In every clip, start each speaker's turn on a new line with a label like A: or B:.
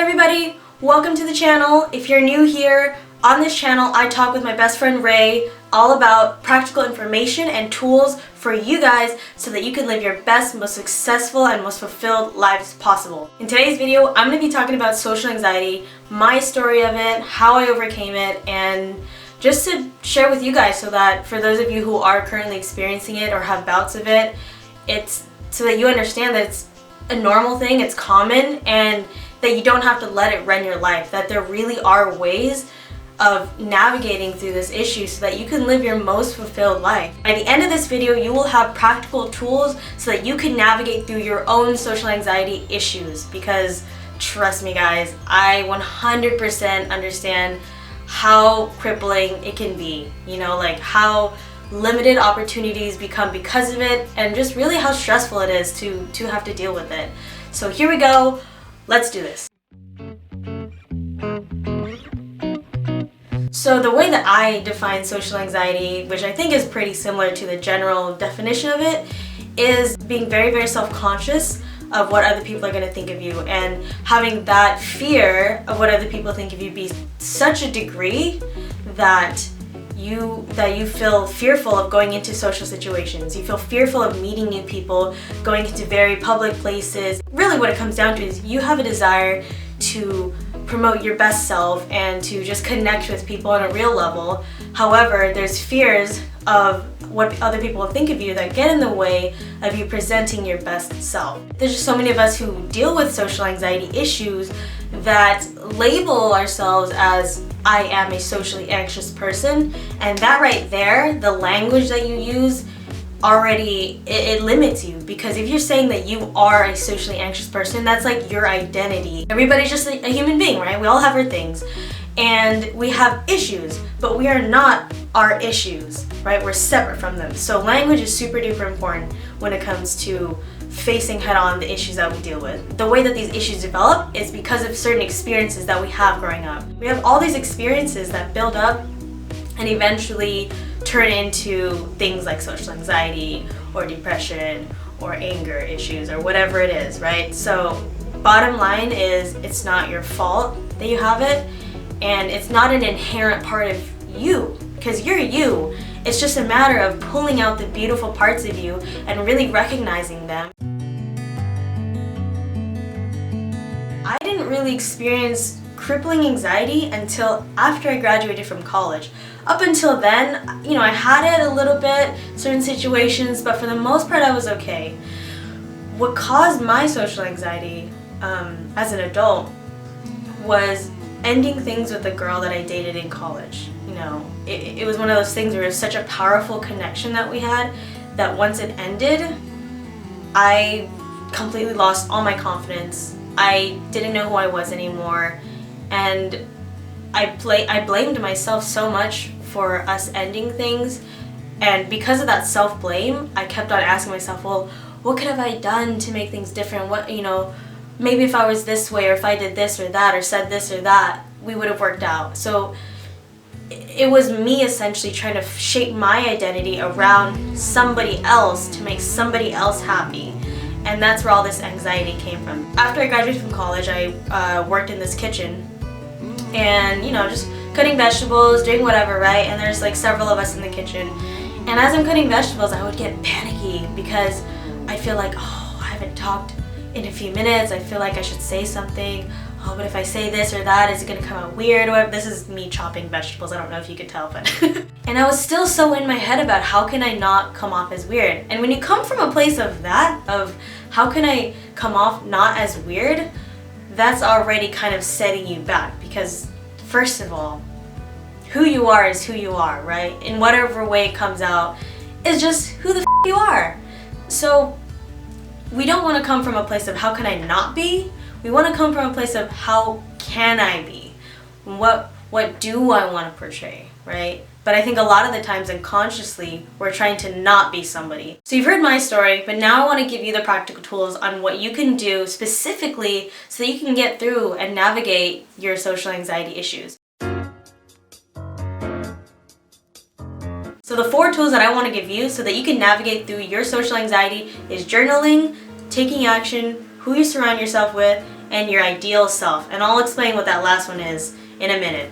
A: everybody, welcome to the channel. If you're new here, on this channel I talk with my best friend Ray all about practical information and tools for you guys so that you can live your best, most successful, and most fulfilled lives possible. In today's video, I'm going to be talking about social anxiety, my story of it, how I overcame it, and just to share with you guys so that for those of you who are currently experiencing it or have bouts of it, it's so that you understand that it's a normal thing, it's common, and that you don't have to let it run your life, that there really are ways of navigating through this issue so that you can live your most fulfilled life. By the end of this video, you will have practical tools so that you can navigate through your own social anxiety issues, because trust me guys, I 100% understand how crippling it can be, you know, like how limited opportunities become because of it, and just really how stressful it is to have to deal with it. So here we go, let's do this. So the way that I define social anxiety, which I think is pretty similar to the general definition of it, is being very, very self-conscious of what other people are going to think of you, and having that fear of what other people think of you be such a degree that you feel fearful of going into social situations. You feel fearful of meeting new people, going into very public places. Really what it comes down to is you have a desire to promote your best self and to just connect with people on a real level. However, there's fears of what other people will think of you that get in the way of you presenting your best self. There's just so many of us who deal with social anxiety issues that label ourselves as I am a socially anxious person, and that right there, the language that you use already, it limits you, because if you're saying that you are a socially anxious person, that's like your identity. Everybody's just a human being, right? We all have our things and we have issues, but we are not our issues, right? We're separate from them. So language is super duper important when it comes to facing head on the issues that we deal with. The way that these issues develop is because of certain experiences that we have growing up. We have all these experiences that build up and eventually turn into things like social anxiety or depression or anger issues or whatever it is, right? So bottom line is, it's not your fault that you have it, and it's not an inherent part of you, because you're you. It's just a matter of pulling out the beautiful parts of you and really recognizing them. I didn't really experience crippling anxiety until after I graduated from college. Up until then, you know, I had it a little bit, certain situations, but for the most part I was okay. What caused my social anxiety as an adult was ending things with the girl that I dated in college. You know, it was one of those things where it was such a powerful connection that we had that once it ended, I completely lost all my confidence. I didn't know who I was anymore, and I blamed myself so much for us ending things, and because of that self-blame, I kept on asking myself, well, what could have I done to make things different? What, you know, maybe if I was this way, or if I did this or that, or said this or that, we would have worked out. So it was me essentially trying to shape my identity around somebody else to make somebody else happy. And that's where all this anxiety came from. After I graduated from college, I worked in this kitchen and, you know, just cutting vegetables, doing whatever, right? And there's like several of us in the kitchen. And as I'm cutting vegetables, I would get panicky because I feel like, oh, I haven't talked in a few minutes. I feel like I should say something. Oh, but if I say this or that, is it gonna come out weird? Or this is me chopping vegetables, I don't know if you could tell, but and I was still so in my head about how can I not come off as weird. And when you come from a place of that, of how can I come off not as weird, that's already kind of setting you back, because first of all, who you are is who you are, right? In whatever way it comes out is just who the you are. So we don't want to come from a place of how can I not be. We want to come from a place of how can I be? What do I want to portray, right? But I think a lot of the times unconsciously we're trying to not be somebody. So you've heard my story, but now I want to give you the practical tools on what you can do specifically so that you can get through and navigate your social anxiety issues. So the 4 tools that I want to give you so that you can navigate through your social anxiety is journaling, taking action, who you surround yourself with, and your ideal self. And I'll explain what that last one is in a minute.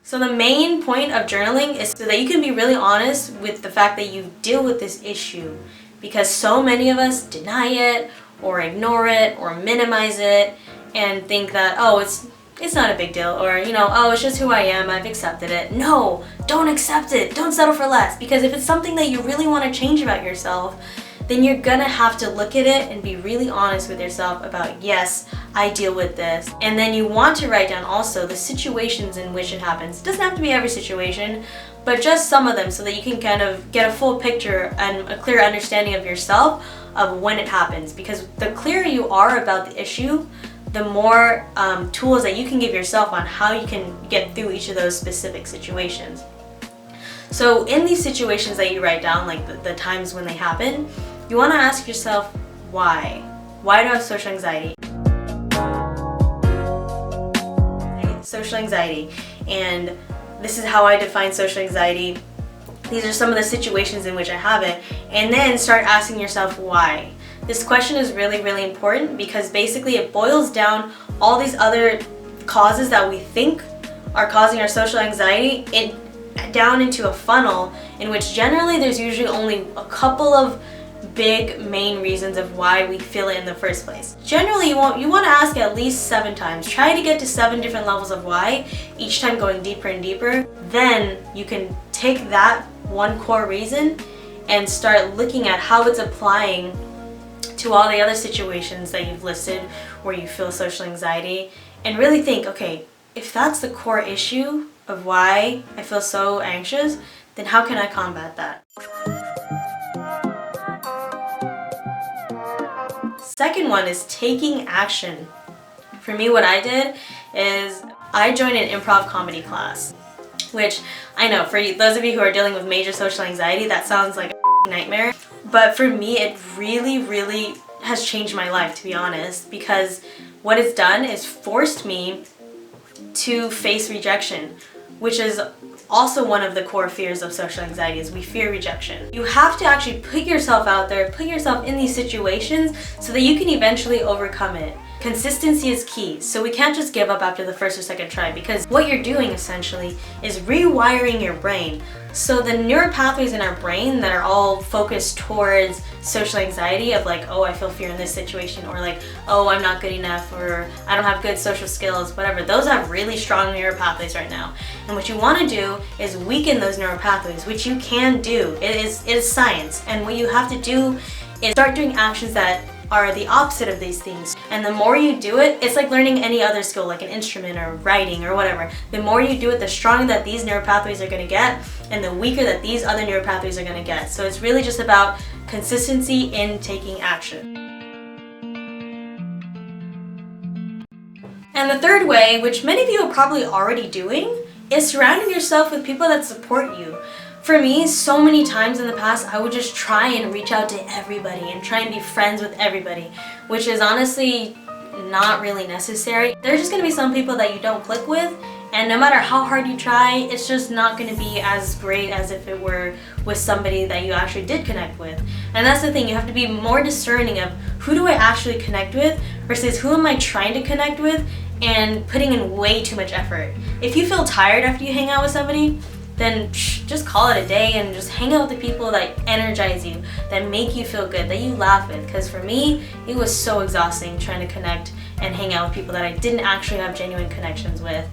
A: So the main point of journaling is so that you can be really honest with the fact that you deal with this issue, because so many of us deny it or ignore it or minimize it and think that, oh, it's not a big deal, or, you know, oh, it's just who I am, I've accepted it. No, don't accept it. Don't settle for less, because if it's something that you really want to change about yourself, then you're gonna have to look at it and be really honest with yourself about, yes, I deal with this. And then you want to write down also the situations in which it happens. It doesn't have to be every situation, but just some of them, so that you can kind of get a full picture and a clear understanding of yourself of when it happens. Because the clearer you are about the issue, the more tools that you can give yourself on how you can get through each of those specific situations. So in these situations that you write down, like the times when they happen, you want to ask yourself, why? Why do I have social anxiety? Social anxiety, and this is how I define social anxiety. These are some of the situations in which I have it, and then start asking yourself why. This question is really, really important, because basically it boils down all these other causes that we think are causing our social anxiety down into a funnel, in which generally there's usually only a couple of big main reasons of why we feel it in the first place. Generally, you want to ask at least 7 times. Try to get to 7 different levels of why, each time going deeper and deeper. Then you can take that one core reason and start looking at how it's applying to all the other situations that you've listed where you feel social anxiety, and really think, okay, if that's the core issue of why I feel so anxious, then how can I combat that? Second one is taking action. For me, what I did is I joined an improv comedy class, which I know for those of you who are dealing with major social anxiety, that sounds like a nightmare. But for me, it really, really has changed my life, to be honest, because what it's done is forced me to face rejection, which is also one of the core fears of social anxiety, is we fear rejection. You have to actually put yourself out there, put yourself in these situations so that you can eventually overcome it. Consistency is key, so we can't just give up after the first or second try, because what you're doing essentially is rewiring your brain. So the neural pathways in our brain that are all focused towards social anxiety, of like, oh, I feel fear in this situation, or like, oh, I'm not good enough, or I don't have good social skills, whatever, those have really strong neural pathways right now. And what you want to do is weaken those neural pathways, which you can do. It is science. And what you have to do is start doing actions that are the opposite of these things. And the more you do it, it's like learning any other skill, like an instrument or writing or whatever. The more you do it, the stronger that these neural pathways are going to get, and the weaker that these other neural pathways are going to get. So it's really just about consistency in taking action. And the third way, which many of you are probably already doing, is surrounding yourself with people that support you. For me, so many times in the past, I would just try and reach out to everybody and try and be friends with everybody, which is honestly not really necessary. There's just going to be some people that you don't click with, and no matter how hard you try, it's just not going to be as great as if it were with somebody that you actually did connect with. And that's the thing, you have to be more discerning of who do I actually connect with versus who am I trying to connect with and putting in way too much effort. If you feel tired after you hang out with somebody, then just call it a day and just hang out with the people that energize you, that make you feel good, that you laugh with. Because for me, it was so exhausting trying to connect and hang out with people that I didn't actually have genuine connections with.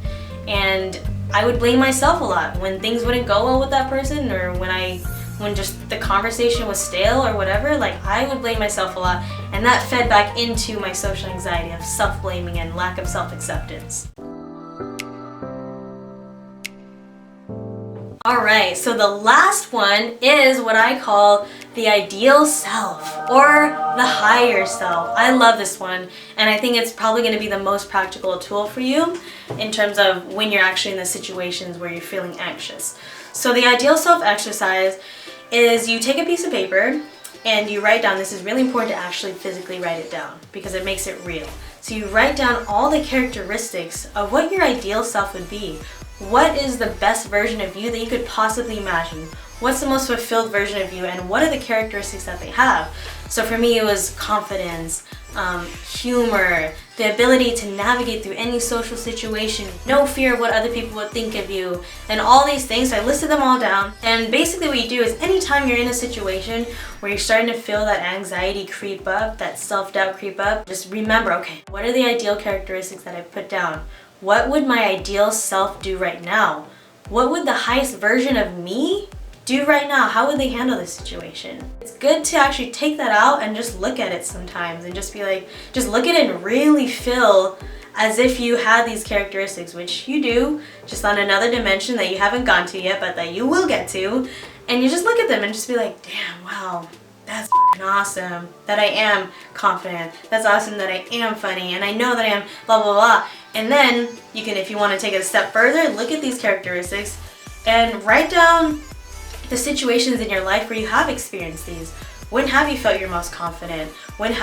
A: And I would blame myself a lot when things wouldn't go well with that person, or when just the conversation was stale or whatever. Like, I would blame myself a lot, and that fed back into my social anxiety of self-blaming and lack of self-acceptance. Alright, so the last one is what I call the ideal self, or the higher self. I love this one, and I think it's probably going to be the most practical tool for you in terms of when you're actually in the situations where you're feeling anxious. So the ideal self exercise is you take a piece of paper and you write down, this is really important to actually physically write it down because it makes it real. So you write down all the characteristics of what your ideal self would be. What is the best version of you that you could possibly imagine? What's the most fulfilled version of you, and what are the characteristics that they have? So for me, it was confidence, humor, the ability to navigate through any social situation, no fear of what other people would think of you, and all these things. So I listed them all down. And basically what you do is anytime you're in a situation where you're starting to feel that anxiety creep up, that self-doubt creep up, just remember, okay, what are the ideal characteristics that I put down? What would my ideal self do right now? What would the highest version of me do right now? How would they handle this situation? It's good to actually take that out and just look at it sometimes and just be like, just look at it and really feel as if you had these characteristics, which you do, just on another dimension that you haven't gone to yet, but that you will get to. And you just look at them and just be like, damn, wow, that's f***ing awesome that I am confident. That's awesome that I am funny, and I know that I am blah, blah, blah. And then you can, if you want to take it a step further, look at these characteristics and write down the situations in your life where you have experienced these. When have you felt your most confident? When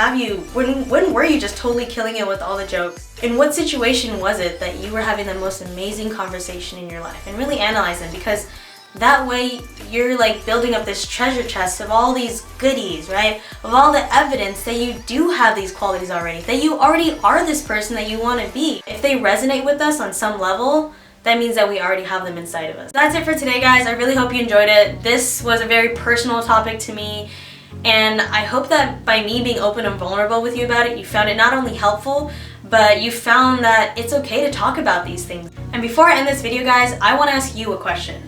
A: were you just totally killing it with all the jokes? In what situation was it that you were having the most amazing conversation in your life? And really analyze them, because that way you're like building up this treasure chest of all these goodies, right? Of all the evidence that you do have these qualities already, that you already are this person that you want to be. If they resonate with us on some level, that means that we already have them inside of us. That's it for today, guys. I really hope you enjoyed it. This was a very personal topic to me, and I hope that by me being open and vulnerable with you about it, you found it not only helpful, but you found that it's okay to talk about these things. And before I end this video, guys, I want to ask you a question.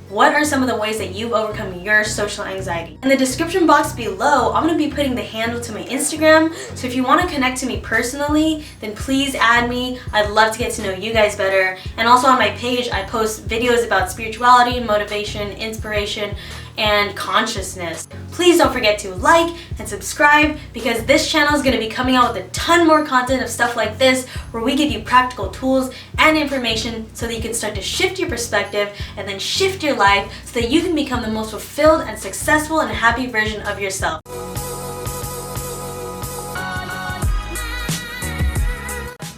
A: What are some of the ways that you've overcome your social anxiety? In the description box below, I'm going to be putting the handle to my Instagram, so if you want to connect to me personally, then please add me. I'd love to get to know you guys better. And also on my page, I post videos about spirituality, motivation, inspiration, and consciousness. Please don't forget to like and subscribe, because this channel is going to be coming out with a ton more content of stuff like this, where we give you practical tools and information so that you can start to shift your perspective and then shift your life so that you can become the most fulfilled and successful and happy version of yourself.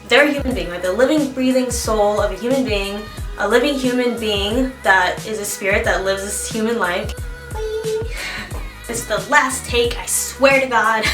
A: They're a human being, like the living, breathing soul of a human being, a living human being that is a spirit that lives this human life. This is the last take, I swear to God.